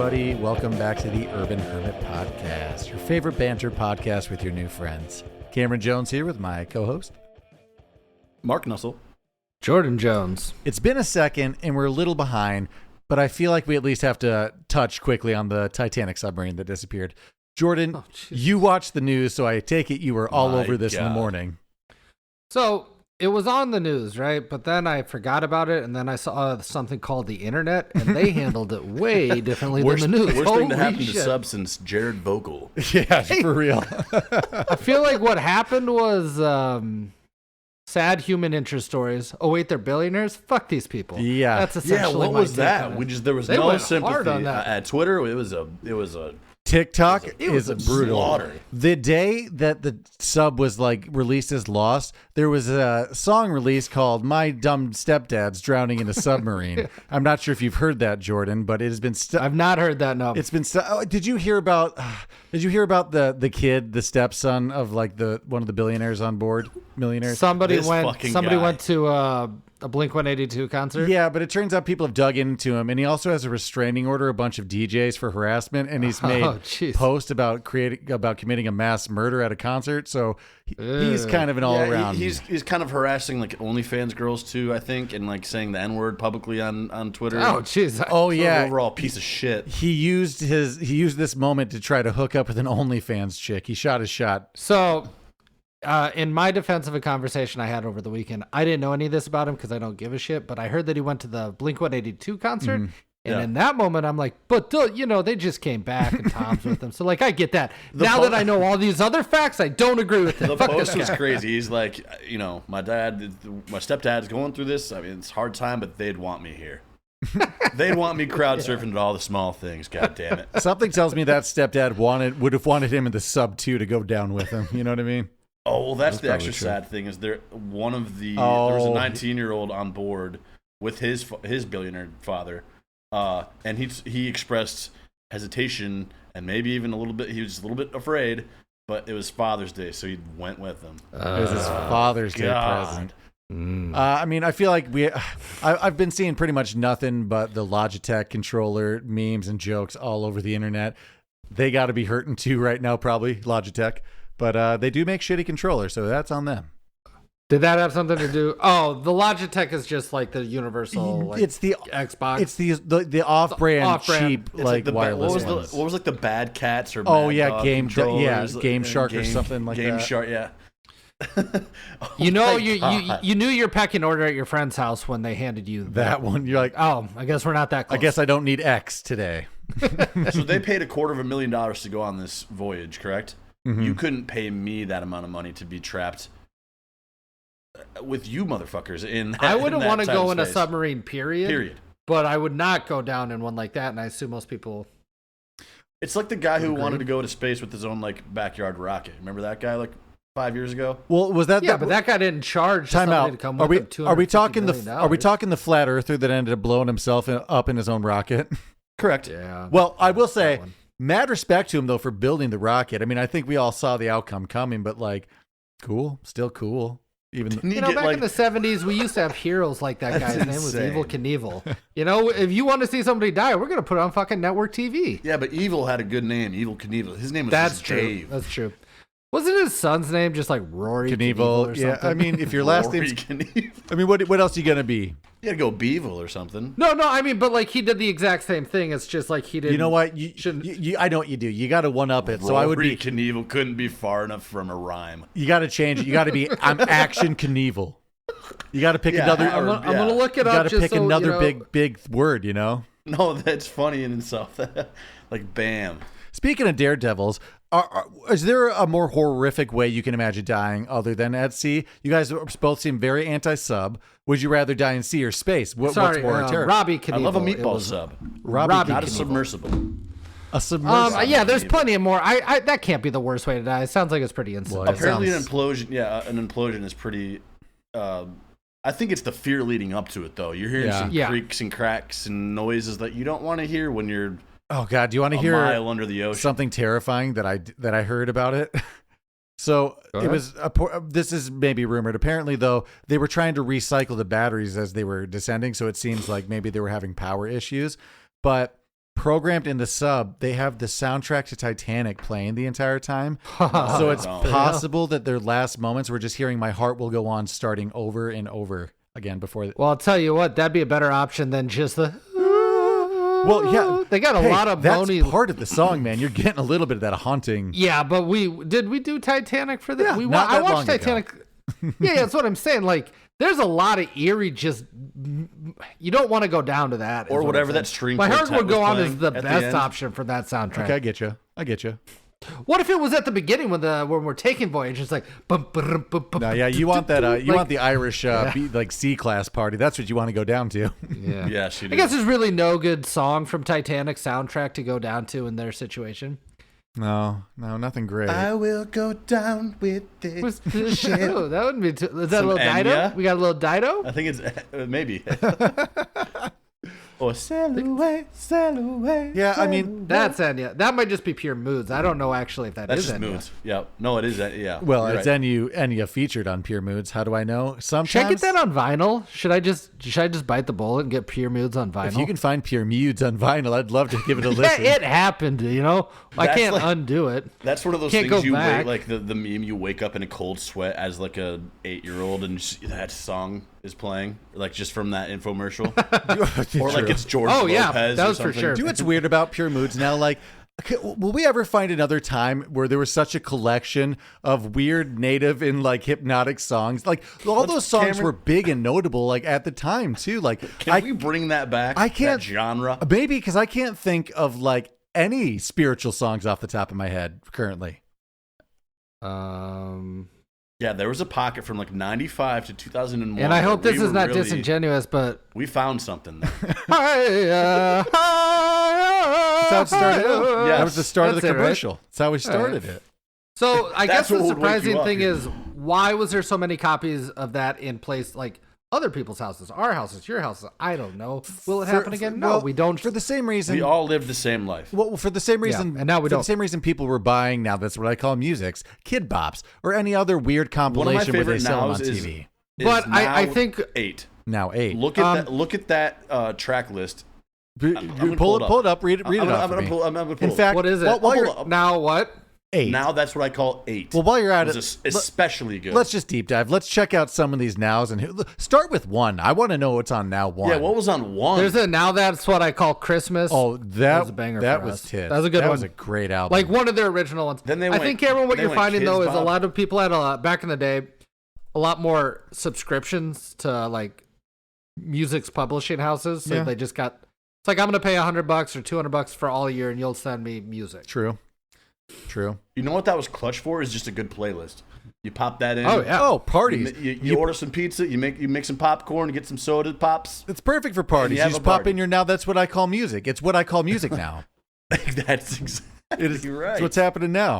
everybody. Welcome back to the Urban Hermit Podcast, your favorite banter podcast with your new friends. Cameron Jones here with my co-host, Mark Nussle. Jordan Jones. It's been a second, and we're a little behind, but I feel like we at least have to touch quickly on the Titanic submarine that disappeared. Jordan, you watched the news, so I take it you were all over this in the morning. So it was on the news, right? But then I forgot about it, and then I saw something called the internet, and they handled it way differently than the news. Worst thing to happen to Sub since Jared Vogel. Yeah, for real. I feel like what happened was sad human interest stories. Oh wait, they're billionaires? Fuck these people. Yeah. That's essentially what was that? There was no sympathy on that. at Twitter. It was a TikTok it was is brutal. slaughter. The day that the sub was like released as lost, there was a song released called "My Dumb Stepdad's Drowning in a Submarine." I'm not sure if you've heard that, Jordan, but it has been. I've not heard that. No, it's been. Did you hear about? Did you hear about the kid, the stepson of like one of the billionaires on board, millionaires? Somebody went to a Blink-182 concert. Yeah, but it turns out people have dug into him, and he also has a restraining order, a bunch of DJs for harassment, and he's made posts about committing a mass murder at a concert. So he's kind of an all around. He's kind of harassing like OnlyFans girls too, I think, and like saying the N-word publicly on Twitter. Oh jeez. Oh yeah. Overall piece of shit. He used this moment to try to hook up with an OnlyFans chick. He shot his shot. So. In my defense of a conversation I had over the weekend, I didn't know any of this about him because I don't give a shit, but I heard that he went to the Blink-182 concert. Mm-hmm. And in that moment, I'm like, but they just came back and Tom's with them. So like, I get that. Now that I know all these other facts, I don't agree with him. The post was crazy. He's like, my stepdad's going through this. I mean, it's a hard time, but they'd want me here. They'd want me crowd surfing at all the small things. God damn it. Something tells me that stepdad would have wanted him in the sub too to go down with him. You know what I mean? Oh, well, that's the extra sad thing is there was a 19-year-old on board with his billionaire father, and he expressed hesitation and maybe even a little bit. He was a little bit afraid, but it was Father's Day, so he went with them. It was his Father's Day present. I mean, I feel like I've been seeing pretty much nothing but the Logitech controller memes and jokes all over the internet. They got to be hurting too right now, probably Logitech. But they do make shitty controllers, so that's on them. Did that have something to do? Oh, the Logitech is just like the universal. Like, it's the Xbox. It's the off-brand cheap like wireless ones. What was like the Bad Cats or Game Shark or something like that. Game Shark, yeah. You knew your pecking order at your friend's house when they handed you that one. You're like, oh, I guess we're not that close. I guess I don't need X today. So they paid $250,000 to go on this voyage, correct? Mm-hmm. You couldn't pay me that amount of money to be trapped with you motherfuckers in. I wouldn't want to go in a submarine, period. But I would not go down in one like that, and I assume most people. It's like the guy who wanted to go to space with his own like backyard rocket. Remember that guy like 5 years ago? Well, was that? Yeah, but that guy didn't charge. Time out. To come are we talking Are we talking the flat earther that ended up blowing himself up in his own rocket? Correct. Yeah. Well, I will say. Mad respect to him, though, for building the rocket. I mean, I think we all saw the outcome coming, but, like, still cool. Even back in the 70s, we used to have heroes like that guy's name was Evel Knievel. If you want to see somebody die, we're going to put it on fucking network TV. Yeah, but Evil had a good name, Evel Knievel. His name was Dave. That's true. Wasn't his son's name just like Rory Knievel or something? Yeah, I mean, if your last name's Knievel. I mean, what else are you going to be? You gotta go Beevil or something. No, I mean, but like he did the exact same thing. It's just like he didn't. You know what? I know what you do. You got to one up it. So I would be Knievel couldn't be far enough from a rhyme. You got to change it. You got to be I'm Action Knievel. You got to pick another. I'm gonna look it up. You got to pick another big word. You know. No, that's funny in itself. Like bam. Speaking of daredevils, is there a more horrific way you can imagine dying other than at sea? You guys both seem very anti-sub. Would you rather die in sea or space? What's more terrible? Robbie Knievel. I love a meatball sub. Robbie not a submersible. A submersible. Yeah, there's plenty of more. I that can't be the worst way to die. It sounds like it's pretty instant. Well, apparently an implosion. Yeah, an implosion is pretty. I think it's the fear leading up to it, though. You're hearing some creaks and cracks and noises that you don't want to hear when you're. Oh God, do you want to hear mile under the ocean? Something terrifying that I heard about it? So it was this is maybe rumored. Apparently, though, they were trying to recycle the batteries as they were descending, so it seems like maybe they were having power issues. But programmed in the sub, they have the soundtrack to Titanic playing the entire time. So it's possible that their last moments were just hearing "My Heart Will Go On" starting over and over again before. Well, I'll tell you what, that'd be a better option than just the. Well, yeah, they got a lot of that's moany. part of the song, man. You're getting a little bit of that haunting. Yeah, but we do Titanic for this? Yeah, I watched Titanic. Yeah, that's what I'm saying. Like, there's a lot of eerie. Just you don't want to go down to that, or whatever that string. My Heart Will Go On is the best option for that soundtrack. Okay, I get you. What if it was at the beginning when we're taking voyage? It's like, no, yeah, you want that. You want the Irish like C-class party. That's what you want to go down to. Yeah, yeah. I guess there's really no good song from Titanic soundtrack to go down to in their situation. No, nothing great. I will go down with this ship. Oh, that wouldn't be too. Is that Some a little Dido? Enya? We got a little Dido? I think it's maybe. Or sail away. Yeah, I mean that's Enya. That might just be pure moods. I don't know actually if that's is just Enya. moods. Yeah, no, it is. Yeah. Well, You're it's right. Enya featured on Pure Moods. How do I know? Sometimes. Should I get that on vinyl? Should I just bite the bullet and get Pure Moods on vinyl? If you can find Pure Moods on vinyl, I'd love to give it a listen. Yeah, it happened. I That's can't like- undo it. That's one of those Can't things go you back. like the meme. You wake up in a cold sweat as like a 8-year-old, and that song is playing, like just from that infomercial, or like it's George Oh, yeah, Lopez. that or was for something. sure. Do you know what's weird about Pure Moods now? Like, okay, will we ever find another time where there was such a collection of weird native and like hypnotic songs? Like all those songs Cameron- were big and notable, like at the time too. Like, Can we bring that back? I can't- that genre. maybe because I can't think of like any spiritual songs off the top of my head currently. Yeah, there was a pocket from like 95 to 2001. And I hope where this we is were not really- disingenuous, but We found something there. That's how it started out. Yes. That was the start of That's the it, right? commercial. That's how we started it. So I guess That's the what would wake you surprising up. thing is, why was there so many copies of that in place, like other people's houses, our houses, your houses? I don't know. Will it happen again? No, well, we don't. For the same reason. We all lived the same life. Well, for the same reason, and now we for don't. the same reason people were buying now. That's what I call musics, kid bops, or any other weird compilation where they favorite sell them on nows is- TV. But I now think 8. Now 8. Look at that track list. gonna pull it up. Read it I'm off gonna for me. pull. I'm gonna pull. In fact, what is it? While you're, Now what? 8. now that's what I call 8. Well, while you're at it it, was especially good. let's just deep dive. Let's check out some of these nows and start with 1. I want to know what's on now 1. Yeah, what was on 1? There's a now that's what I call Christmas. Oh, that was a banger That for was us. tits. That was a good That one. was a great album. Like one of their original ones. Then they I went- think, Cameron, what they you're went finding Kids though is a Bop. lot of people had back in the day, a lot more subscriptions to like music's publishing houses. So Yeah. they just got. It's like I'm gonna pay $100 or $200 for all year, and you'll send me music. True. You know what that was clutch for? Is just a good playlist. You pop that in. Oh yeah. Oh, parties. You order some pizza. You make some popcorn. You get some soda pops. It's perfect for parties. you have You just a pop party. in your now. That's what I call music. It's what I call music now. That's exactly It is right. It's what's happening now.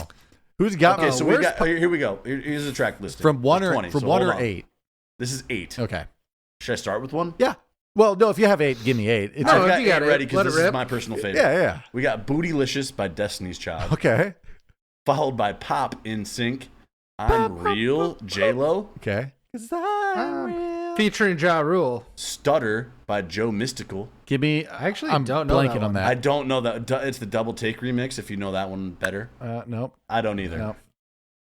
Who's got? Okay, so we where's got. Here we go. Here's the track listing. from 1 There's or 20, from so 1 hold or on. 8. This is 8. Okay. Should I start with 1? Yeah. Well, no. If you have 8, give me 8. It's No, I've if got you got 8 it, ready because let this it rip. is my personal favorite. yeah. We got Bootylicious by Destiny's Child, Okay. followed by Pop in Sync. I'm Real, J-Lo. Okay. Featuring Ja Rule. Stutter by Joe Mystical. Give me. I actually I'm don't know blanking that on one. I that. don't know that. It's the double take remix, if you know that one better. Nope. I don't either. Nope.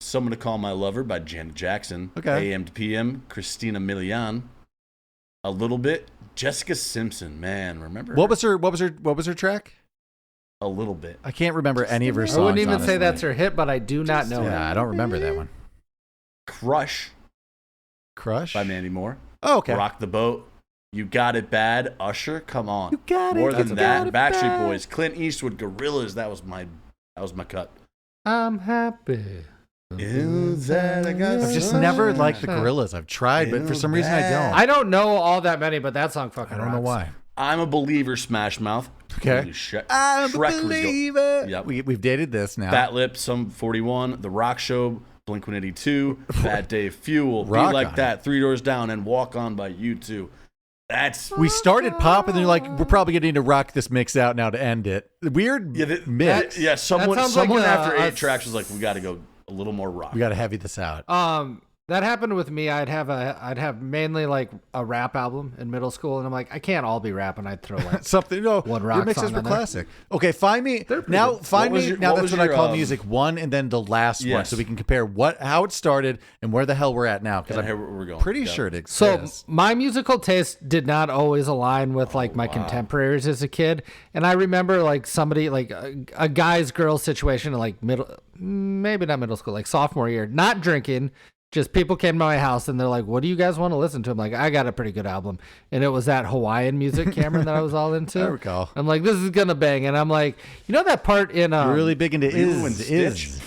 Someone to Call My Lover by Janet Jackson. Okay. AM to PM, Christina Milian. A little bit. Jessica Simpson, man, remember? What was her track? A little bit. I can't remember any of her I songs. wouldn't even say honestly. that's her hit, but I do not know Yeah, it. I don't remember that one. Crush Crush by Mandy Moore. Oh, okay. Rock the Boat. You Got It Bad. Usher, come on. You got it. More You than got that, it Backstreet bad. Boys, Clint Eastwood, Gorillaz. That was my cut. I'm happy. I've just never liked the Gorillaz. I've tried, but for some reason I don't. I don't know all that many, but that song fucking I don't know rocks. why. I'm a Believer, Smash Mouth. Okay. Holy shit. I'm Shrek a was go- believer. Yep. We've dated this now. Fat Lip, Sum 41, The Rock Show, Blink-182, Bad Day Fuel, Rock Be Like On. That, Three Doors Down, and Walk On by U2. That's We started pop, and then you're like, we're probably going to need to rock this mix out now to end it. Weird mix. someone sounds like after a 8 tracks was like, we got to go a little more rock. We got to heavy this out. That happened with me. I'd have mainly like a rap album in middle school, and I'm like, I can't all be rapping. I'd throw like something. No, one rock your mixes song were on there. classic. Okay, find me now. Find me now. That's what I call music 1, and then the last one, so we can compare how it started and where the hell we're at now. Because we're going. Pretty sure it exists. So my musical taste did not always align with like my contemporaries as a kid, and I remember like somebody like a guys girls situation in like maybe not middle school, like sophomore year, not drinking. Just people came to my house and they're like, what do you guys want to listen to? I'm like, I got a pretty good album. And it was that Hawaiian music, Cameron, that I was all into. I recall. I'm like, this is going to bang. And I'm like, you know that part in... You're really big into Is.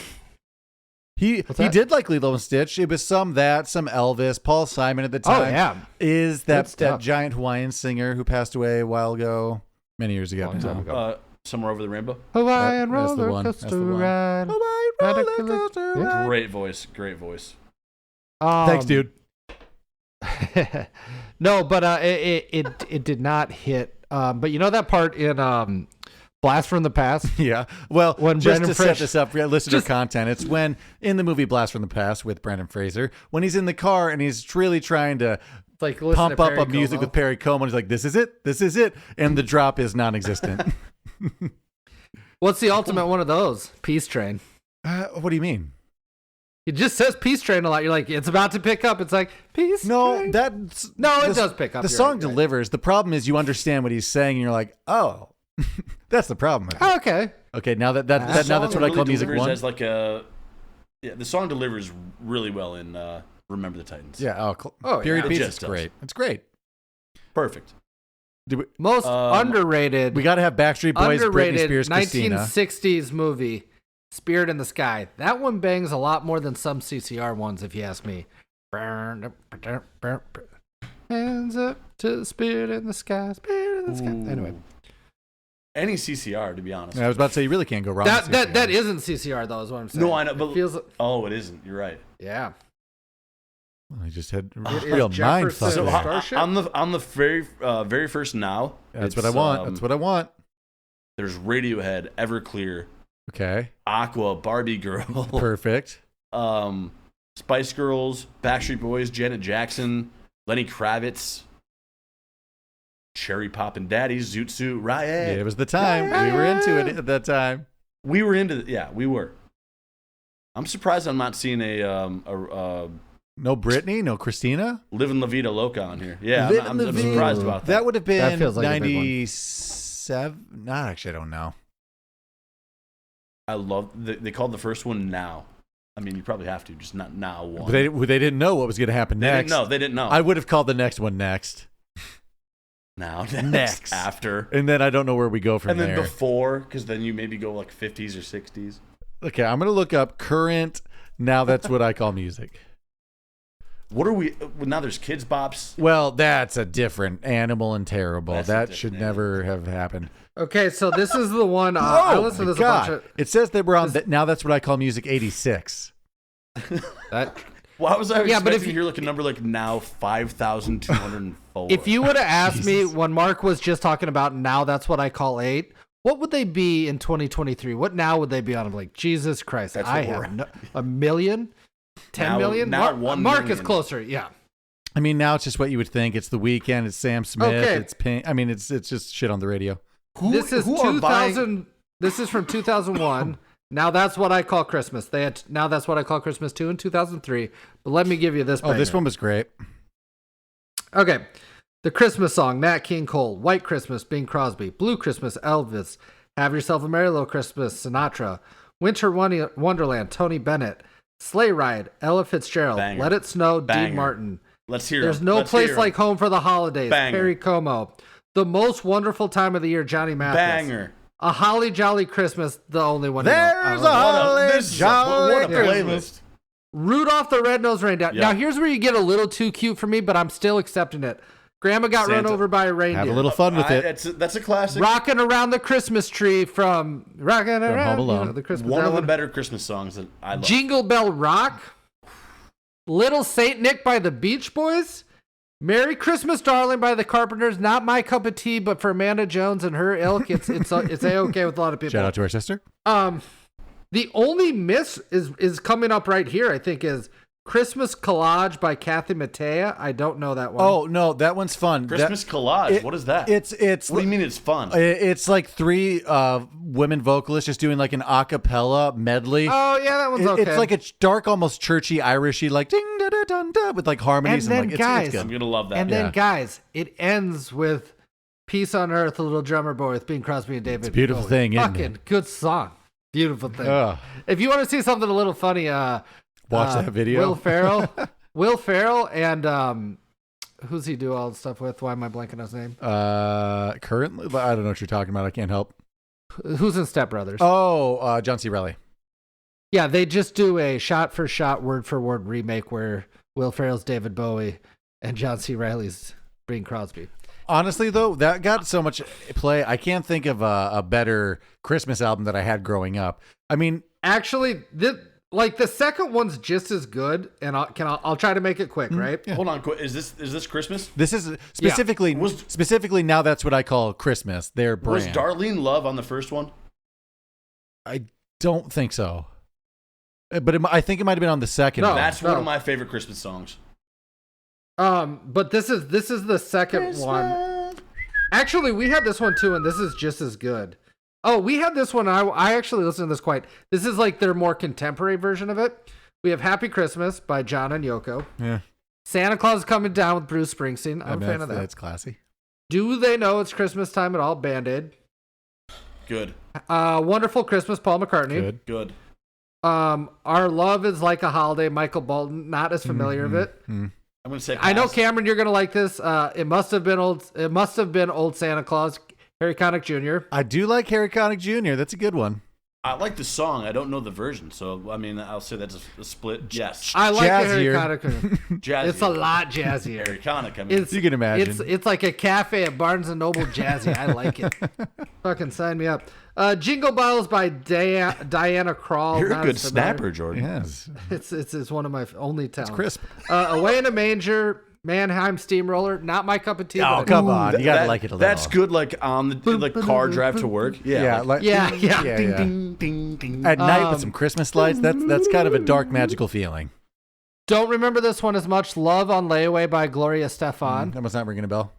He did like Lilo and Stitch. It was some Elvis, Paul Simon at the time. Oh, yeah. Is that giant Hawaiian singer who passed away a while ago? Many years ago. Long time ago. Somewhere Over the Rainbow? Hawaiian roller coaster ride. Hawaiian roller coaster ride. Great voice. Great voice. Thanks, dude. No, but it did not hit. But you know that part in Blast from the Past? Yeah. Well, when just Brendan to set this up, listener content, it's when in the movie Blast from the Past with Brendan Fraser, when he's in the car and he's really trying to like pump up a music with Perry Como, and he's like, this is it, and the drop is non-existent. What's the ultimate one of those? Peace Train. What do you mean? It just says Peace Train a lot. You're like, it's about to pick up. It's like, Peace Train. It does pick up. The song delivers. The problem is you understand what he's saying, and you're like, oh, that's the problem. Oh, okay. Okay, now that's what I call music 1. As like the song delivers really well in Remember the Titans. Yeah. Period piece. It's great. It's great. Perfect. Most underrated. We got to have Backstreet Boys, Britney Spears, 1960s movie. Spirit in the Sky. That one bangs a lot more than some CCR ones, if you ask me. Hands up to the Spirit in the Sky. Spirit in the Sky. Anyway. Any CCR, to be honest. I was about to say, you really can't go wrong with CCR. That isn't CCR, though, is what I'm saying. No, I know. But it isn't. You're right. Yeah. Well, I just had real mind fuck. So on the very first Now. That's what I want. That's what I want. There's Radiohead, Everclear. Okay. Aqua, Barbie Girl. Perfect. Spice Girls, Backstreet Boys, Janet Jackson, Lenny Kravitz, Cherry Poppin' Daddies, Zoot Suit Riot. Yeah, it was the time. Riot. We were into it at that time. We were into it. Yeah, we were. I'm surprised I'm not seeing no Britney, no Christina, Livin' La Vida Loca on here. Yeah, I'm surprised about that. That would have been like 97. Not actually, I don't know. I love they called the first one Now. I mean, you probably have to, just not Now one. But they didn't know what was going to happen next. They didn't know. I would have called the next one Next. Now, next. After. And then I don't know where we go from there. And then before, because then you maybe go like 50s or 60s. Okay, I'm going to look up current. Now that's what I call music. What are we? Now there's Kids Bops. Well, that's a different animal and terrible. That should never have happened. Okay, so this is the one. I listened to this a bunch of. It says that we're on. Now that's what I call music 86. Why was I expecting to hear like a number like Now 5,204? If you would have asked me when Mark was just talking about Now that's what I call 8, what would they be in 2023? What Now would they be on? I'm like, Jesus Christ, I have a million, 10 million. Now 1 Mark million. is closer. Yeah. I mean, now it's just what you would think. It's The Weeknd. It's Sam Smith. Okay. It's Pink. I mean, it's just shit on the radio. This is 2000. This is from 2001. Now that's what I call Christmas. They had Now that's what I call Christmas 2 in 2003. But let me give you this. This one was great. Okay, the Christmas song: Nat King Cole, White Christmas, Bing Crosby, Blue Christmas, Elvis, Have Yourself a Merry Little Christmas, Sinatra, Winter Wonderland, Tony Bennett, Sleigh Ride, Ella Fitzgerald, Banger. Let It Snow, Banger. Dean Martin. Let's hear. There's no place like home for the holidays. Banger. Perry Como. The Most Wonderful Time of the Year, Johnny Mathis. Banger. A Holly Jolly Christmas, the only one. There's a Holly Jolly what a playlist. Rudolph the Red-Nosed Reindeer. Yeah. Now, here's where you get a little too cute for me, but I'm still accepting it. Grandma got run over by a reindeer. Have a little fun with it. That's a classic. Rocking Around the Christmas Tree from Rocking Around Home Alone. the Christmas One of the one. better Christmas songs that I love. Jingle Bell Rock. Little Saint Nick by the Beach Boys. Merry Christmas, Darling by the Carpenters. Not my cup of tea, but for Amanda Jones and her ilk, it's A-okay with a lot of people. Shout out to our sister. The only miss is coming up right here, I think, is Christmas Collage by Kathy Mattea. I don't know that one. Oh no, that one's fun. Christmas Collage. What is that? It's. What do you mean it's fun? It's like 3 women vocalists just doing like an a cappella medley. Oh yeah, that one's okay. It's like a dark, almost churchy, Irishy, like ding da da dun da with like harmonies. And then like, guys, it's good. I'm gonna love that. And then guys, it ends with "Peace on Earth," a little drummer boy with Bing Crosby and David. It's a beautiful Bowie. thing, isn't Fucking it? good song. Beautiful thing. If you want to see something a little funny, watch that video. Will Ferrell, and who's he do all the stuff with? Why am I blanking on his name? Currently, I don't know what you're talking about. I can't help. Who's in Step Brothers? Oh, John C. Reilly. Yeah, they just do a shot-for-shot, word-for-word remake where Will Ferrell's David Bowie and John C. Reilly's Bing Crosby. Honestly, though, that got so much play. I can't think of a better Christmas album that I had growing up. I mean, actually, the second one's just as good, and I'll try to make it quick, right? Yeah. Hold on, is this Christmas? This is specifically now. That's what I call Christmas. Their brand. Was Darlene Love on the first one? I don't think so, but I think it might have been on the second. No, that's one of my favorite Christmas songs. But this is the second one. Actually, we had this one too, and this is just as good. Oh, we had this one. I actually listened to this quite. This is like their more contemporary version of it. We have "Happy Christmas" by John and Yoko. Yeah. "Santa Claus is Coming Down" with Bruce Springsteen. I'm a fan of that. That's classy. "Do They Know It's Christmas Time at All" Band-Aid. Good. "Wonderful Christmas" Paul McCartney. Good. "Our Love Is Like a Holiday" Michael Bolton. Not as familiar of it. I'm gonna say. I know, Cameron, you're gonna like this. It must have been old Santa Claus. Harry Connick Jr. I do like Harry Connick Jr. That's a good one. I like the song. I don't know the version, so I mean, I'll say that's a split. Yes, I like Harry Jazzier. Connick. Jazzy. It's a lot jazzier. Harry Connick. I mean, you can imagine. It's like a cafe at Barnes and Noble jazzy. I like it. Fucking sign me up. "Jingle Bells" by Diana Krall. You're a good snapper, Jordan. Yes. It's one of my only talents. It's crisp. "Away in a Manger." Mannheim Steamroller, not my cup of tea. Oh, come on. You got to like it a little. That's good, like on the car drive to work. Yeah. Ding, ding, ding. At night with some Christmas lights, that's kind of a dark, magical feeling. Don't remember this one as much. "Love on Layaway" by Gloria Stefan. That must not ringing a bell.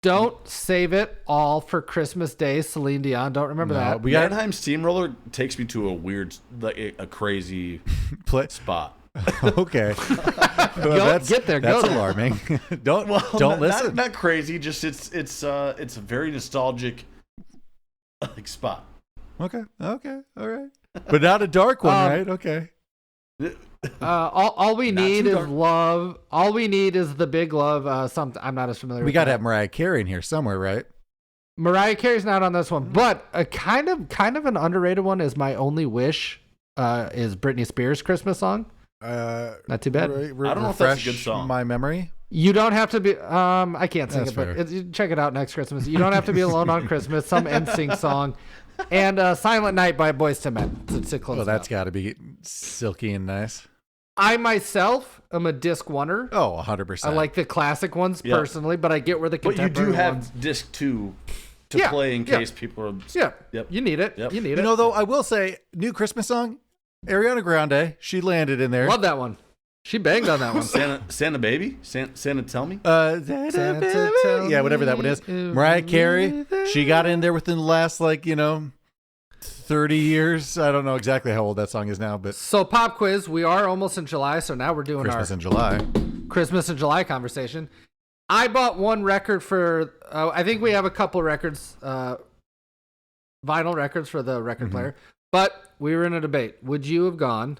"Don't Save It All for Christmas Day," Celine Dion. Don't remember that. Mannheim Steamroller takes me to a weird, like a crazy spot. Okay. Well, get there. That's go alarming. Don't listen. Not crazy. Just it's a very nostalgic spot. Okay. All right. But not a dark one, right? Okay. All we need is love. All we need is the big love. Something I'm not as familiar. We got to have Mariah Carey in here somewhere, right? Mariah Carey's not on this one, but a kind of an underrated one is "My Only Wish." Is Britney Spears' Christmas song. Not too bad. I don't know if that's a good song. My memory. You don't have to be. I can't sing it, but check it out next Christmas. You don't have to be alone on Christmas. Some NSYNC song, and "Silent Night" by Boyz II Men. To close. Well, that's got to be silky and nice. I myself am a disc oneer. Oh, 100%. I like the classic ones personally, but I get where the contemporary. But you do have ones. disc 2 to play in case people are. Yeah. Yep. You need it. Yep. You need it. You know, though, I will say, new Christmas song, Ariana Grande. She landed in there. Love that one. She banged on that one. Santa Baby? Santa Tell Me? Santa tell yeah, whatever that one is. Mariah Carey. She got in there within the last, 30 years. I don't know exactly how old that song is now, but. So, pop quiz. We are almost in July, so now we're doing Christmas in July. Christmas in July conversation. I bought one record for, I think we have a couple records, vinyl records for the record player, but we were in a debate. Would you have gone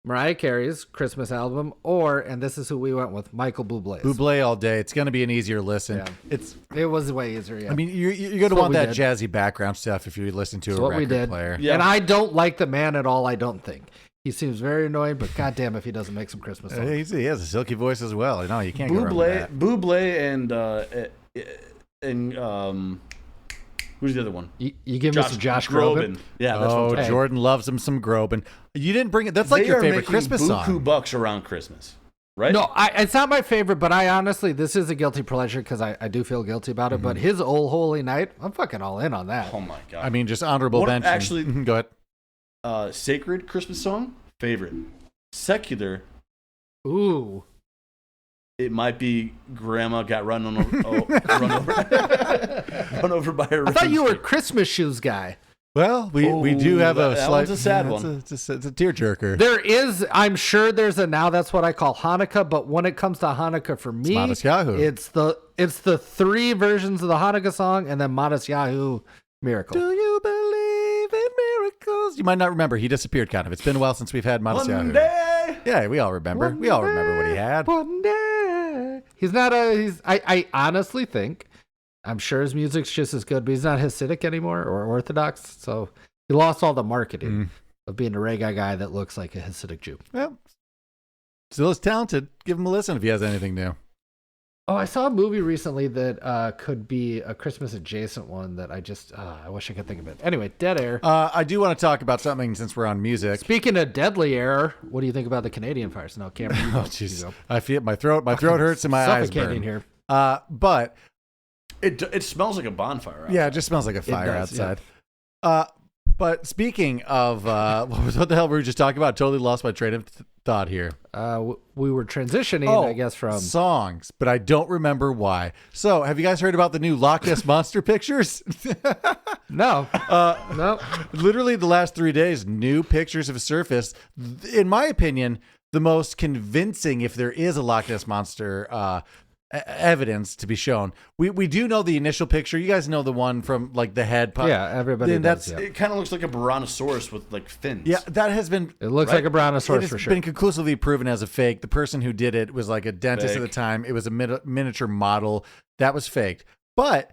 Mariah Carey's Christmas album or, and this is who we went with, Michael Bublé's? Bublé all day. It's going to be an easier listen. Yeah. It was way easier, yeah. I mean, you're going to want that jazzy background stuff if you listen to a record player. Yeah. And I don't like the man at all, I don't think. He seems very annoying, but goddamn if he doesn't make some Christmas songs. He has a silky voice as well. No, you can't go wrong with that. Bublé and who's the other one? You give me some Josh Groban. Yeah, that's what I'm Jordan loves him some Groban. You didn't bring it. That's like your favorite Christmas song. Buku bucks around Christmas, right? No, it's not my favorite, but I honestly, this is a guilty pleasure because I do feel guilty about it. But his "Old Holy Night," I'm fucking all in on that. Oh my god! I mean, just honorable mention. Actually, go ahead. Sacred Christmas song, favorite. Secular, Ooh. It might be Grandma got run over by a. I thought you were a Christmas shoes guy. Well, we do have a slight. One's a sad one. It's a tearjerker. There is, I'm sure there's a now that's what I call Hanukkah, but when it comes to Hanukkah for me, Modest Yahoo. It's the 3 versions of the Hanukkah song and then Modest Yahoo Miracle. Do you believe in miracles? You might not remember. He disappeared kind of. It's been a while since we've had Modest Yahoo. One day. Yeah, we all remember. We all remember what he had. One day. I honestly think, I'm sure his music's just as good, but he's not Hasidic anymore or Orthodox, so he lost all the marketing of being a reggae guy that looks like a Hasidic Jew. Well, still is talented. Give him a listen if he has anything new. Oh, I saw a movie recently that could be a Christmas adjacent one that I wish I could think of it. Anyway, Dead Air. I do want to talk about something since we're on music. Speaking of deadly air, what do you think about the Canadian fires? No, Cameron. Oh, jeez. I feel my throat hurts and my eyes burn. Here. But it smells like a bonfire outside. Yeah, it just smells like a fire outside. Yeah. But speaking of what the hell were we just talking about? Totally lost my train of thought here. We were transitioning, I guess, from songs, but I don't remember why. So, have you guys heard about the new Lochness monster pictures? No. No. Literally, the last 3 days, new pictures have surfaced. In my opinion, the most convincing, if there is a Lochness monster evidence to be shown. We do know the initial picture. You guys know the one from like the head. Yeah, everybody does. It kind of looks like a brontosaurus with like fins. Yeah, that has been. It looks like a brontosaurus for sure. It's been conclusively proven as a fake. The person who did it was like a dentist at the time. It was a miniature model that was faked. But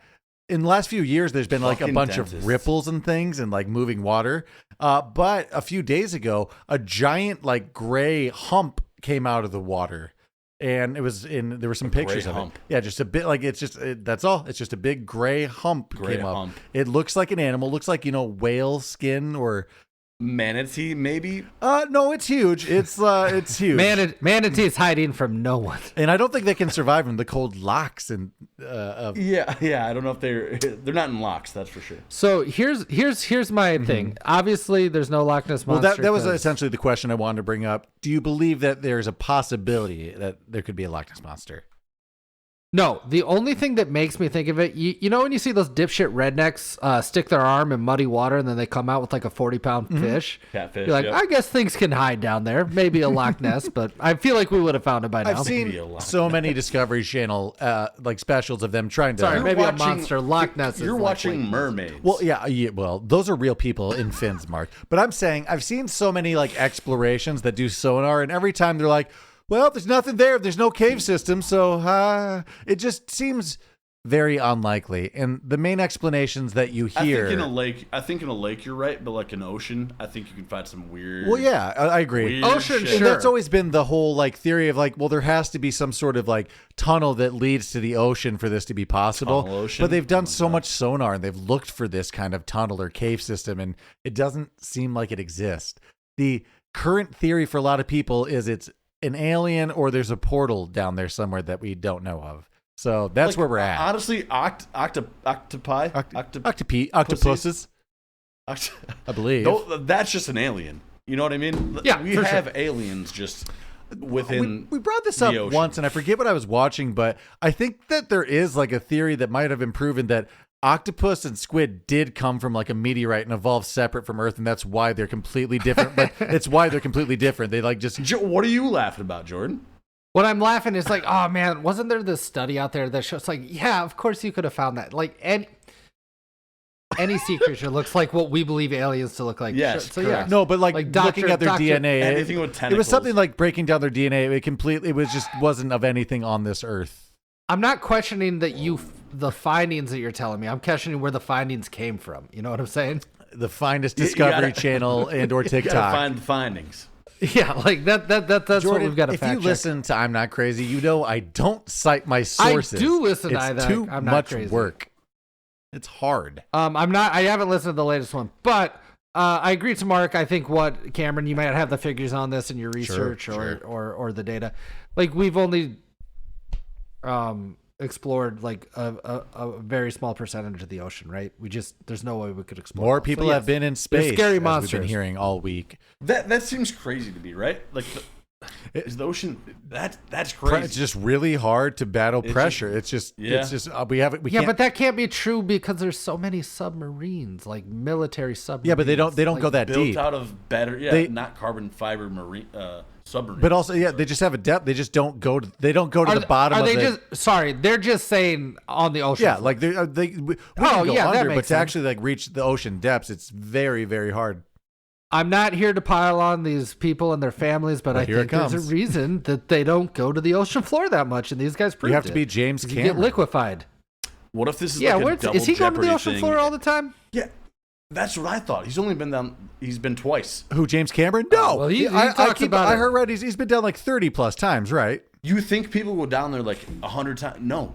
in the last few years, there's been like a bunch of ripples and things and like moving water. But a few days ago, a giant like gray hump came out of the water. And there were some pictures of it. Yeah, just a bit like that's all. It's just a big gray hump came up. It looks like an animal. Looks like, whale skin or manatee, maybe. No, it's huge. It's huge. Manatee is hiding from no one, and I don't think they can survive in the cold locks. And yeah. I don't know if they're not in locks. That's for sure. So here's my thing. Obviously, there's no Loch Ness monster. Well, that was essentially the question I wanted to bring up. Do you believe that there's a possibility that there could be a Loch Ness monster? No, the only thing that makes me think of it, you know when you see those dipshit rednecks stick their arm in muddy water and then they come out with like a 40-pound fish? Catfish. You're like, I guess things can hide down there. Maybe a Loch Ness, but I feel like we would have found it by now. I've seen so many Discovery Channel like specials of them trying to... Sorry, maybe a monster. Loch Ness You're watching mermaids. Well, yeah, well, those are real people in fins, Mark. But I'm saying I've seen so many like explorations that do sonar, and every time they're like, well, there's nothing there. There's no cave system, so it just seems very unlikely. And the main explanations that you hear, I think in a lake, you're right, but like an ocean, I think you can find some weird. Well, yeah, I agree. Ocean, sure. That's always been the whole like theory of like, well, there has to be some sort of like tunnel that leads to the ocean for this to be possible. But they've done so much sonar and they've looked for this kind of tunnel or cave system, and it doesn't seem like it exists. The current theory for a lot of people is it's an alien or there's a portal down there somewhere that we don't know of. So that's where we're at. Honestly, octopi, octopuses, I believe. That's just an alien. You know what I mean? Yeah, we have aliens just within. We brought this up once, and I forget what I was watching, but I think that there is like a theory that might have been proven that octopus and squid did come from like a meteorite and evolved separate from Earth, and that's why they're completely different. But it's why they're completely different. They like just. What are you laughing about, Jordan? What I'm laughing is like, oh man, wasn't there this study out there that shows like, yeah, of course you could have found that. Like any sea creature looks like what we believe aliens to look like. Yes, so yeah. No, but like looking at their DNA, anything with tentacles. It was something like breaking down their DNA. It wasn't of anything on this Earth. I'm not questioning the findings that you're telling me. I'm questioning where the findings came from. You know what I'm saying? The finest Discovery Channel and or TikTok. You gotta find the findings. Yeah, like that's Jordan, what we've got to fact check. If you listen to I'm Not Crazy, you know I don't cite my sources. I do listen to It's too much work. It's hard. I haven't listened to the latest one, but I agree to Mark. I think Cameron, you might have the figures on this in your research or the data. Like we've only explored like a very small percentage of the ocean, right? There's no way we could explore. More people have been in space. Scary monsters we've been hearing all week. That seems crazy to me, right? Like Is the ocean that's crazy? It's just really hard to battle pressure. It's just we can't. But that can't be true because there's so many submarines, like military submarines. Yeah, but they don't like, go that built deep. out of better, not carbon fiber marine submarines. But also, they just have a depth. They just don't go to. They don't go to the bottom. Are they just? Sorry, they're just saying on the ocean. Yeah, like we can go under, but to actually like reach the ocean depths, it's very, very hard. I'm not here to pile on these people and their families, but I think there's a reason that they don't go to the ocean floor that much, and these guys proved it. You have to be James Cameron. You get liquefied. What if this is like a double is he going to the Jeopardy ocean thing? floor all the time? Yeah, that's what I thought. He's only been down. He's been twice. Who, James Cameron? No. Well, he talks about it. I heard he's been down like 30 plus times, right? You think people go down there like 100 times? No,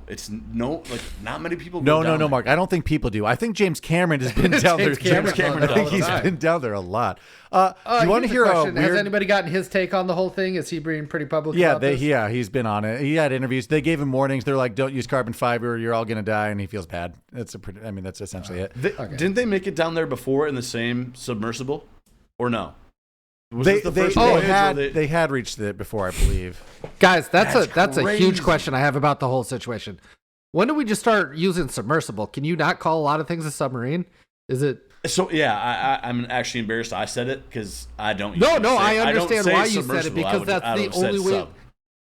not many people go down No, Mark. I don't think people do. I think James Cameron has been down there. James Cameron I think he's been down there a lot. Do you want to hear a weird... Has anybody gotten his take on the whole thing? Is he being pretty public about this? Yeah, he's been on it. He had interviews. They gave him warnings. They're like, don't use carbon fiber. You're all going to die. And he feels bad. That's essentially it. Didn't they make it down there before in the same submersible? Or no? They had reached it before, I believe. Guys, that's a huge question I have about the whole situation. When do we just start using submersible? Can you not call a lot of things a submarine? Is it? So yeah, I'm actually embarrassed I said it because I don't. No, I understand why you said it because that's the only way.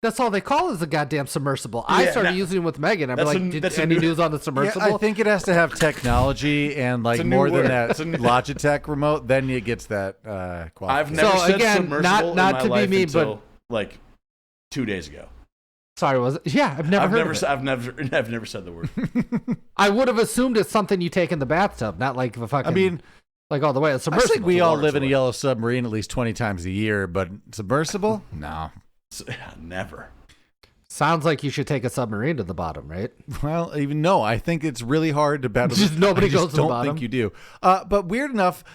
That's all they call is a goddamn submersible. I started using it with Megan. I'm like, any news on the submersible? Yeah, I think it has to have technology and like more than that Logitech remote. Then it gets that qualification. I've never said submersible not in my to life be mean, until but like 2 days ago. Sorry, was it? Yeah, I've never heard of it. I've never said the word. I would have assumed it's something you take in the bathtub, not like the fucking. I mean, like all the way. A submersible. I think we all live in a yellow submarine at least 20 times a year, but submersible? No. Never. Sounds like you should take a submarine to the bottom, right? Well, even no, I think it's really hard to battle. Just nobody goes to the bottom. I don't think you do. But weird enough,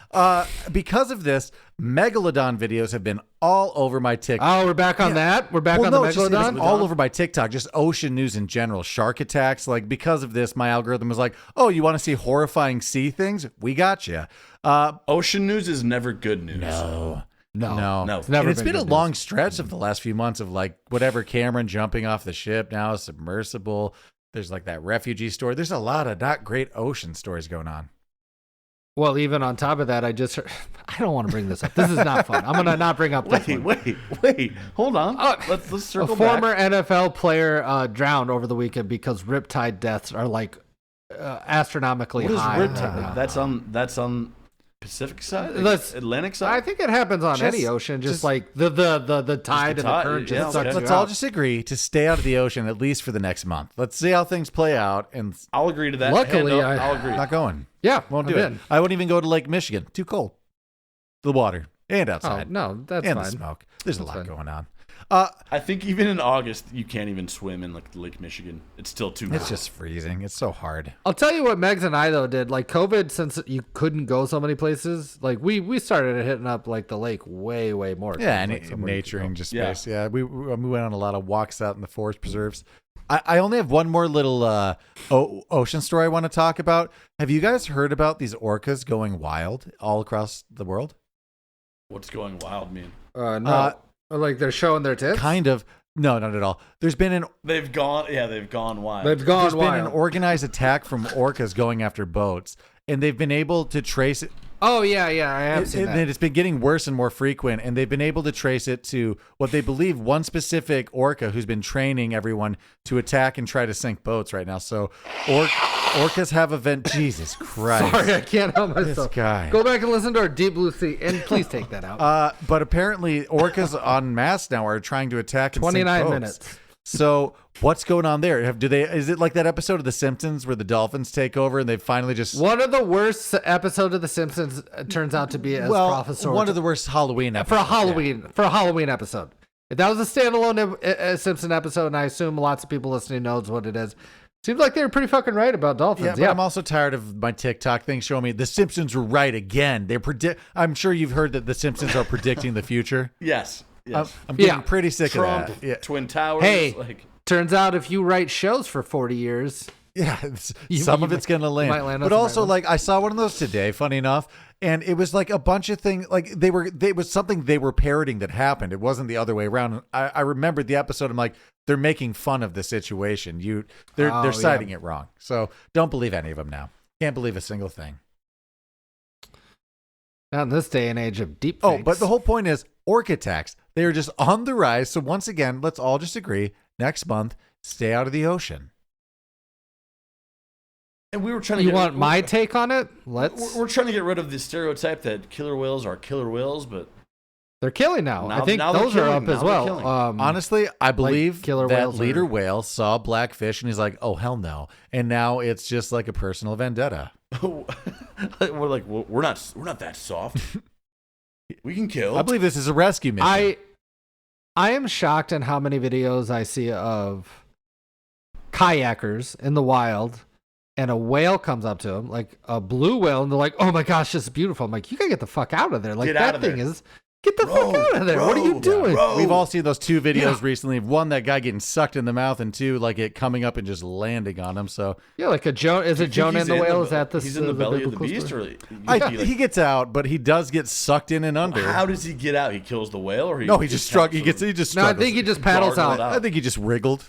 because of this, megalodon videos have been all over my TikTok. Oh, we're back on that? We're back on the megalodon? It's all over my TikTok, just ocean news in general, shark attacks. Like, because of this, my algorithm was like, oh, you want to see horrifying sea things? We got you. Ocean news is never good news. No. It's never it's been a long stretch of the last few months of like whatever Cameron jumping off the ship, now submersible. There's like that refugee story. There's a lot of not great ocean stories going on. Well, even on top of that, I don't want to bring this up. This is not fun. I'm going to not bring up this one. Wait. Hold on. Let's circle back. A former NFL player drowned over the weekend because riptide deaths are like astronomically high. What is riptide? That's on Pacific side, Atlantic side. I think it happens on any ocean, just like the tide and the current. Let's all just agree to stay out of the ocean at least for the next month. Let's see how things play out, and I'll agree to that. Luckily, I'll agree. Not going. Yeah, won't do it. I wouldn't even go to Lake Michigan. Too cold. The water and outside. Oh, no, that's and fine. The smoke. There's a lot going on. I think even in August, you can't even swim in like Lake Michigan. It's still too hot. It's just freezing. It's so hard. I'll tell you what Megs and I, though, did. Like, COVID, since you couldn't go so many places, like, we started hitting up, like, the lake way, way more. Yeah, and like naturing just space. Yeah, we went on a lot of walks out in the forest preserves. I only have one more little ocean story I want to talk about. Have you guys heard about these orcas going wild all across the world? What's going wild mean? No. Like they're showing their tits? Kind of. No, not at all. There's been They've gone wild. There's been an organized attack from orcas going after boats, and they've been able to trace it. Oh, yeah, I have seen that. And it's been getting worse and more frequent, and they've been able to trace it to what they believe one specific orca who's been training everyone to attack and try to sink boats right now. So orcas have Jesus Christ. Sorry, I can't help myself. This guy. Go back and listen to our Deep Blue Sea, and please take that out. But apparently orcas en masse now are trying to attack and sink boats. 29 minutes. So what's going on there? Is it like that episode of The Simpsons where the dolphins take over and they finally just... One of the worst episodes of The Simpsons turns out to be as Professor... one of the worst Halloween episodes. For a Halloween episode. If that was a standalone Simpson episode, and I assume lots of people listening knows what it is, seems like they were pretty fucking right about dolphins. Yeah, but I'm also tired of my TikTok thing showing me The Simpsons were right again. I'm sure you've heard that The Simpsons are predicting the future. Yes. I'm getting pretty sick Trump, of that. Yeah. Twin Towers. Hey, turns out if you write shows for 40 years, Yeah, some of it's going to land. But also, like, I saw one of those today, funny enough, and it was like a bunch of things, like it was something they were parroting that happened. It wasn't the other way around. I remembered the episode. I'm like, they're making fun of the situation. They're citing it wrong. So don't believe any of them now. Can't believe a single thing. Not in this day and age of deep fakes. Oh, but the whole point is orca attacks. They are just on the rise. So once again, let's all just agree, next month, stay out of the ocean. And we were trying to. You want my take on it? We're trying to get rid of the stereotype that killer whales are killer whales, but they're killing now. I think those are up as well. Honestly, I believe killer that whales leader whale saw blackfish and he's like, "Oh hell no!" And now it's just like a personal vendetta. We're like, we're not that soft. We can kill. I believe this is a rescue mission. I am shocked at how many videos I see of kayakers in the wild. And a whale comes up to them, like a blue whale, and they're like, "Oh my gosh, this is beautiful." I'm like, "You gotta get the fuck out of there! Like that thing is, get the fuck out of there! What are you doing?" We've all seen those two videos recently. One, that guy getting sucked in the mouth, and two, like it coming up and just landing on him. So yeah, like a Jonah. Is it Jonah and the whale? Is that the? He's in the belly of the beast, or he gets out, but he does get sucked in and under. How does he get out? He kills the whale, or he just struck. He just. No, I think he just paddles out. I think he just wriggled.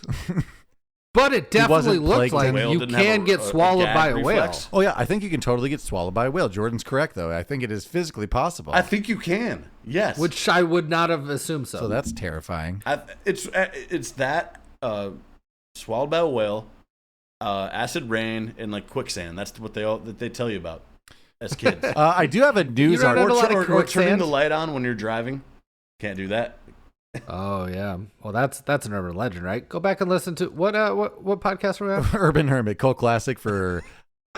But it definitely looks like you can get swallowed by a whale. Oh, yeah. I think you can totally get swallowed by a whale. Jordan's correct, though. I think it is physically possible. I think you can. Yes. Which I would not have assumed so. So that's terrifying. It's that swallowed by a whale, acid rain, and like quicksand. That's what they tell you about as kids. I do have a news article. Or turning the light on when you're driving. Can't do that. Oh yeah, well that's an urban legend, right? Go back and listen to what podcast were we on? Urban Hermit, cult classic for.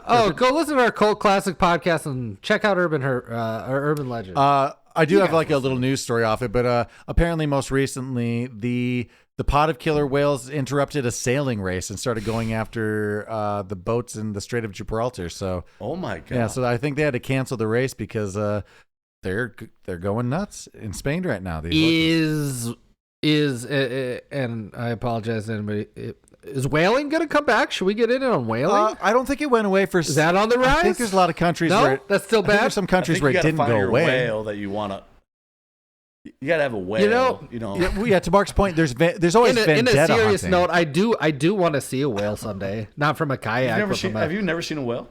Go listen to our cult classic podcast and check out urban legend. I do have like a little news story off it, but apparently most recently the pod of killer whales interrupted a sailing race and started going after the boats in the Strait of Gibraltar. So oh my god, yeah. So I think they had to cancel the race because. They're going nuts in Spain right now. And I apologize to anybody. Is whaling going to come back? Should we get in on whaling? I don't think it went away for. Is that on the rise? I think there's a lot of countries where that's still bad. There's some countries where it didn't go away. Whale that you want to. You got to have a whale. Yeah, to Mark's point, there's always vendetta in a serious hunting. note, I do want to see a whale someday. Not from a kayak. Have you never seen a whale?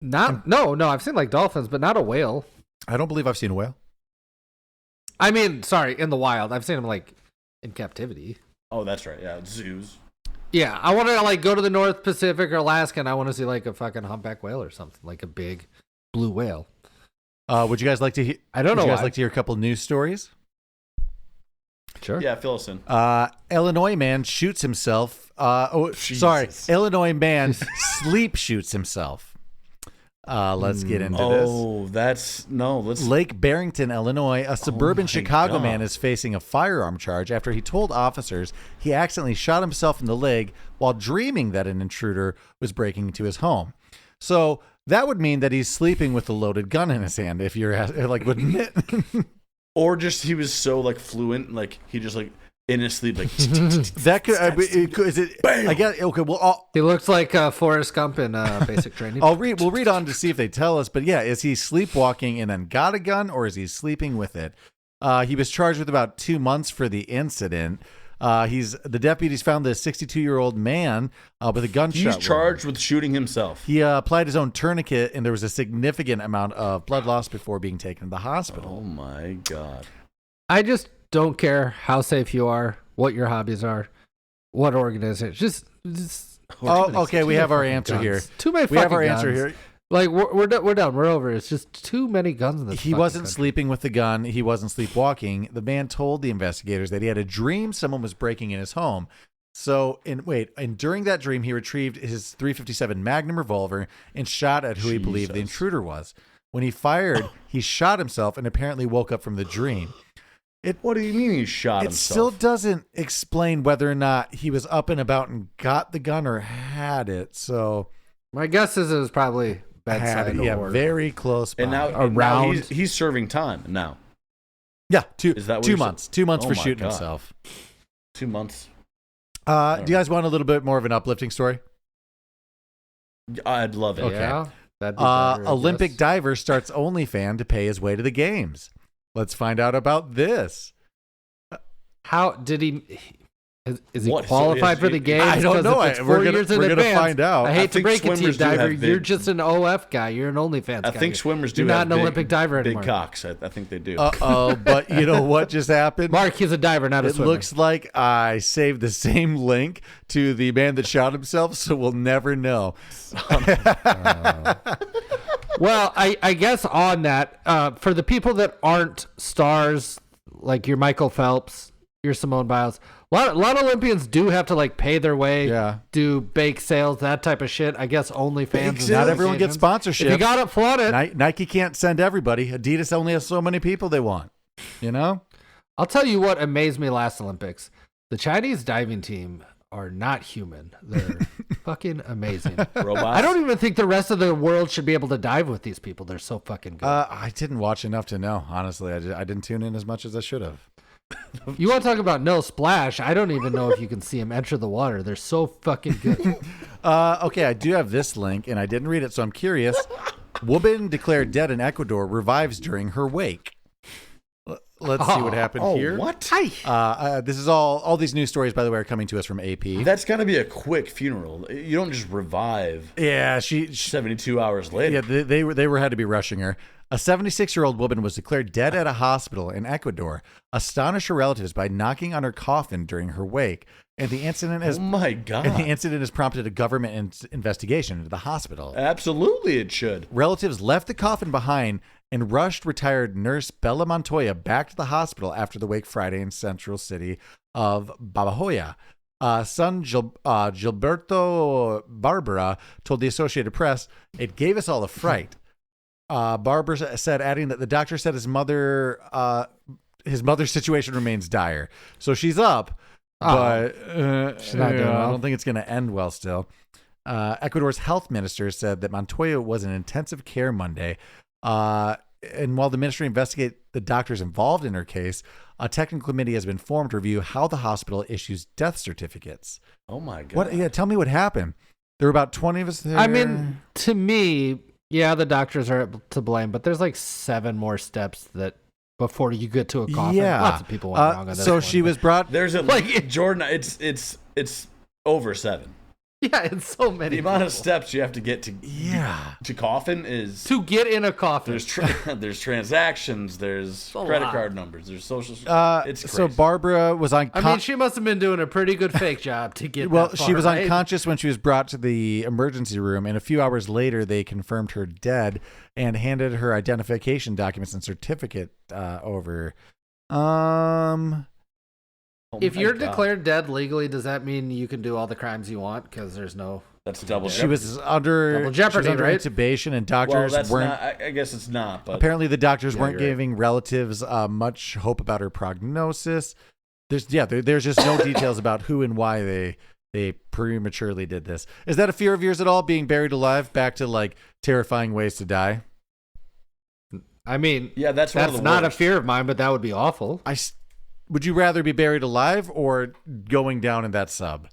No. I've seen like dolphins, but not a whale. I don't believe I've seen a whale. I mean, sorry, in the wild. I've seen them like in captivity. Oh, that's right. Yeah, zoos. Yeah, I want to like go to the North Pacific or Alaska, and I want to see like a fucking humpback whale or something, like a big blue whale. Would you guys like to hear? I don't know. Would you guys like to hear a couple news stories? Sure. Yeah, fill us in. Illinois man shoots himself. Illinois man sleep shoots himself. Let's get into this. Lake Barrington, Illinois. A suburban Chicago man is facing a firearm charge after he told officers he accidentally shot himself in the leg while dreaming that an intruder was breaking into his home. So that would mean that he's sleeping with a loaded gun in his hand, if you're like, wouldn't it? Or just he was so like fluent, like he just like in his sleep, like that could is it? Bam! I guess okay. Well, he looks like Forrest Gump in Basic Training. We'll read on to see if they tell us. But yeah, is he sleepwalking and then got a gun, or is he sleeping with it? He was charged with about 2 months for the incident. The deputies found the 62-year-old man with a gunshot. He's charged with shooting himself. He applied his own tourniquet, and there was a significant amount of blood loss before being taken to the hospital. Oh my god! I just don't care how safe you are, what your hobbies are, what organization. Just okay. We have our answer here. Too many. We have our guns. answer here. Like we're done. We're over. It's just too many guns in this. He wasn't sleeping with the gun. He wasn't sleepwalking. The man told the investigators that he had a dream someone was breaking in his home. So, and during that dream, he retrieved his .357 Magnum revolver and shot at who he believed the intruder was. When he fired, he shot himself and apparently woke up from the dream. What do you mean he shot himself? It still doesn't explain whether or not he was up and about and got the gun or had it. So my guess is it was probably bedside. Very close by. And now he's serving time now. Yeah, two months. Months. 2 months for shooting himself. 2 months. Do you guys want a little bit more of an uplifting story? I'd love it. Okay. Yeah, that'd be better, I Olympic guess. diver starts OnlyFans to pay his way to the games. Let's find out about this. How did he? Is he What? qualified So for the is- games? I don't 'Cause know. if it's We're 4 years in gonna advance, find out. I I hate to think break it to you, swimmers do have diver. big- You're just an OF guy. You're an OnlyFans guy. I think swimmers do You're have not an big, Olympic diver anymore. big cocks. I think they do. But you know what just happened? Mark, he's a diver, not a It swimmer. looks like I saved the same link to the man that shot himself, so we'll never know. Well, I guess on that, for the people that aren't stars, like your Michael Phelps, your Simone Biles, a lot of Olympians do have to like pay their way, do bake sales, that type of shit. I guess OnlyFans. is Not one everyone of gets the sponsorship. If you got it, flaunt it. Nike can't send everybody. Adidas only has so many people they want. You know? I'll tell you what amazed me last Olympics. The Chinese diving team are not human. They're fucking amazing. Robots. I don't even think the rest of the world should be able to dive with these people. They're so fucking good. I didn't watch enough to know. Honestly, I didn't tune in as much as I should have. You want to talk about no splash? I don't even know if you can see them enter the water. They're so fucking good. Okay, I do have this link, and I didn't read it, so I'm curious. Woman declared dead in Ecuador revives during her wake. Let's see what happened here. What? This is all these news stories, by the way, are coming to us from AP. That's got to be a quick funeral. You don't just revive Yeah, she 72 hours later. yeah, they were had to be rushing her. A 76-year-old woman was declared dead at a hospital in Ecuador, astonished her relatives by knocking on her coffin during her wake. And the incident has Oh my God. and the incident has prompted a government investigation into the hospital. Absolutely, it should. Relatives left the coffin behind and rushed retired nurse Bella Montoya back to the hospital after the wake Friday in central city of Babahoya. Son Gilberto Barbara told the Associated Press, "It gave us all a fright." Barbara said, adding that the doctor said his mother's situation remains dire. So she's up, but She's not doing well. I don't think it's going to end well still. Ecuador's health minister said that Montoya was in intensive care Monday. And while the ministry investigates the doctors involved in her case, a technical committee has been formed to review how the hospital issues death certificates. Oh my God. What? Yeah, tell me what happened. There were about 20 of us there. I mean, to me, yeah, the doctors are to blame, but there's like 7 more steps that before you get to a coffin. Yeah. Lots of people went wrong on this so one, she but- was brought. There's a Like- Jordan. It's over 7. Yeah, it's so many. The amount of people. steps you have to get to coffin is to get in a coffin. there's transactions, there's a credit lot. card numbers, there's social. It's crazy. So Barbara was on. I mean, she must have been doing a pretty good fake job to get. Well, that far, she was right? unconscious when she was brought to the emergency room, and a few hours later, they confirmed her dead and handed her identification documents and certificate over. Oh If my you're God. declared dead legally, does that mean you can do all the crimes you want? Because there's no. that's double. She was under Double jeopardy, she was under right? intubation, and well, doctors that's weren't. not. I guess it's not. But Apparently, the doctors weren't you're right. giving relatives much hope about her prognosis. There's just no details about who and why they prematurely did this. Is that a fear of yours at all? Being buried alive? Back to like terrifying ways to die. I mean, yeah, that's one of that's the not a worst. fear of mine, but that would be awful. Would you rather be buried alive or going down in that sub?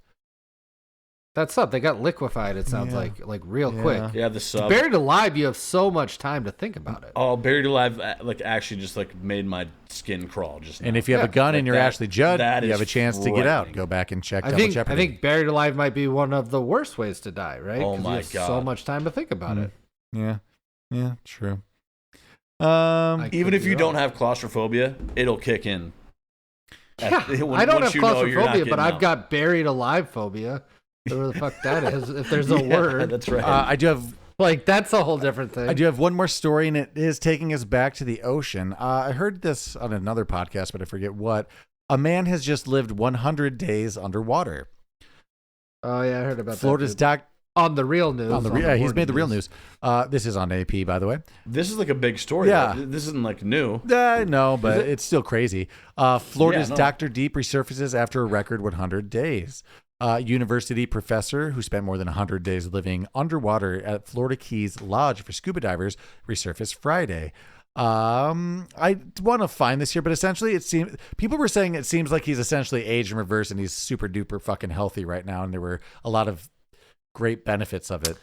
That's up. They got liquefied. It sounds Yeah. like real Yeah. quick. Yeah, the sub. Buried alive, you have so much time to think about it. Oh, buried alive, like actually just like made my skin crawl. Just And now. if you have a Yeah, gun like and you're that- Ashley Judd, that you is have a chance to get out. frightening. Go back and check I Double think Jeopardy. buried alive might be one of the worst ways to die, right? Oh 'Cause my you have so God. much time to think about it. Yeah, true. I even could if be you don't wrong. have claustrophobia, it'll kick in. Yeah, When- I don't once have you know you're not claustrophobia, but getting I've out. got buried alive phobia. Whatever the fuck that is, if there's a Yeah, word. That's right. I do have Like, that's a whole different thing. I do have one more story, and it is taking us back to the ocean. I heard this on another podcast, but I forget what. A man has just lived 100 days underwater. Oh, yeah, I heard about Florida's that. On the real news. he's made the real news. This is on AP, by the way. This is like a big story. Yeah. though. This isn't like new. No, but it's still crazy. Florida's Yeah, no. Dr. Deep resurfaces after a record 100 days. University professor who spent more than 100 days living underwater at Florida Keys Lodge for scuba divers resurfaced Friday. I want to find this here, but essentially people were saying it seems like he's essentially aged in reverse and he's super duper fucking healthy right now. And there were a lot of great benefits of it.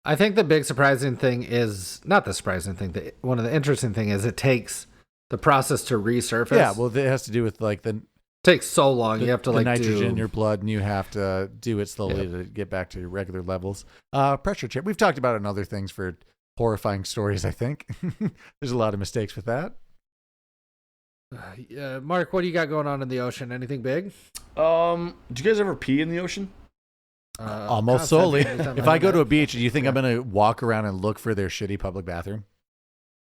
I think the big surprising thing is not the surprising thing. One of the interesting thing is it takes the process to resurface. Yeah, well, it has to do with like the takes so long. You have to the nitrogen in your blood, and you have to do it slowly to get back to your regular levels. Pressure check. We've talked about it in other things for horrifying stories. I think there's a lot of mistakes with that. Mark, what do you got going on in the ocean? Anything big? Do you guys ever pee in the ocean? Almost solely. If I go to a beach, do you think I'm going to walk around and look for their shitty public bathroom?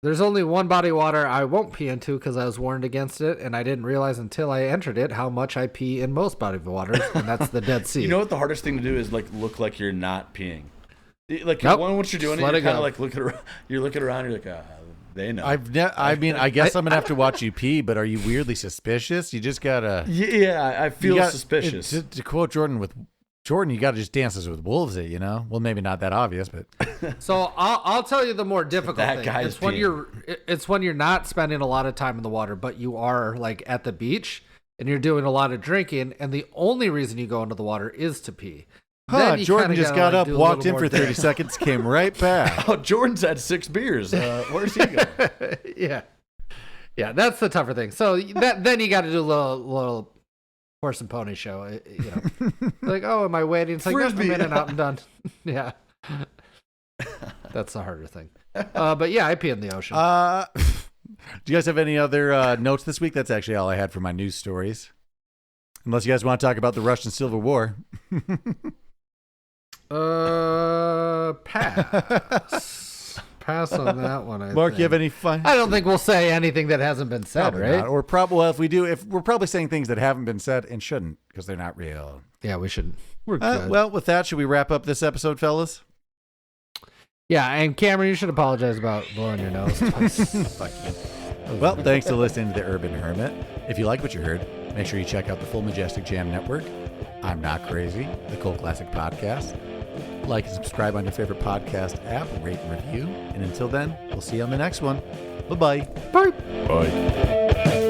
There's only one body of water I won't pee into because I was warned against it, and I didn't realize until I entered it how much I pee in most body of waters, and that's the Dead Sea. You know what the hardest thing to do is, like, look like you're not peeing. Like, nope. Once you're doing it, you're kind of like looking around. You're looking around. You're like, they know. I guess I'm gonna have to watch you pee, but are you weirdly suspicious? You just gotta. Yeah, I feel suspicious. To quote Jordan, you gotta just dance with wolves. Well, maybe not that obvious, but. So I'll tell you the more difficult thing. It's when you're not spending a lot of time in the water, but you are like at the beach and you're doing a lot of drinking, and the only reason you go into the water is to pee. Jordan just got up, walked in for 30 seconds, came right back. Oh, Jordan's had 6 beers. Where's he going? Yeah, that's the tougher thing. So then you got to do a little horse and pony show. Like, oh, am I waiting? It's like, no, I'm in and out and done. Yeah, that's the harder thing. But yeah, I pee in the ocean. Do you guys have any other notes this week? That's actually all I had for my news stories. Unless you guys want to talk about the Russian Civil War. Pass on that one. Mark, you have any fun? I don't think we'll say anything that hasn't been said, probably right? Not. Or if we do, if we're probably saying things that haven't been said and shouldn't because they're not real. Yeah, we shouldn't. We're good. Well, with that, should we wrap up this episode, fellas? Yeah, and Cameron, you should apologize about blowing your nose. Fuck you. Well, thanks for listening to The Urban Hermit. If you like what you heard, make sure you check out the Full Majestic Jam Network. I'm Not Crazy, the Cult Classic Podcast. Like and subscribe on your favorite podcast app, rate and review. And until then, we'll see you on the next one. Bye-bye. Bye. Bye.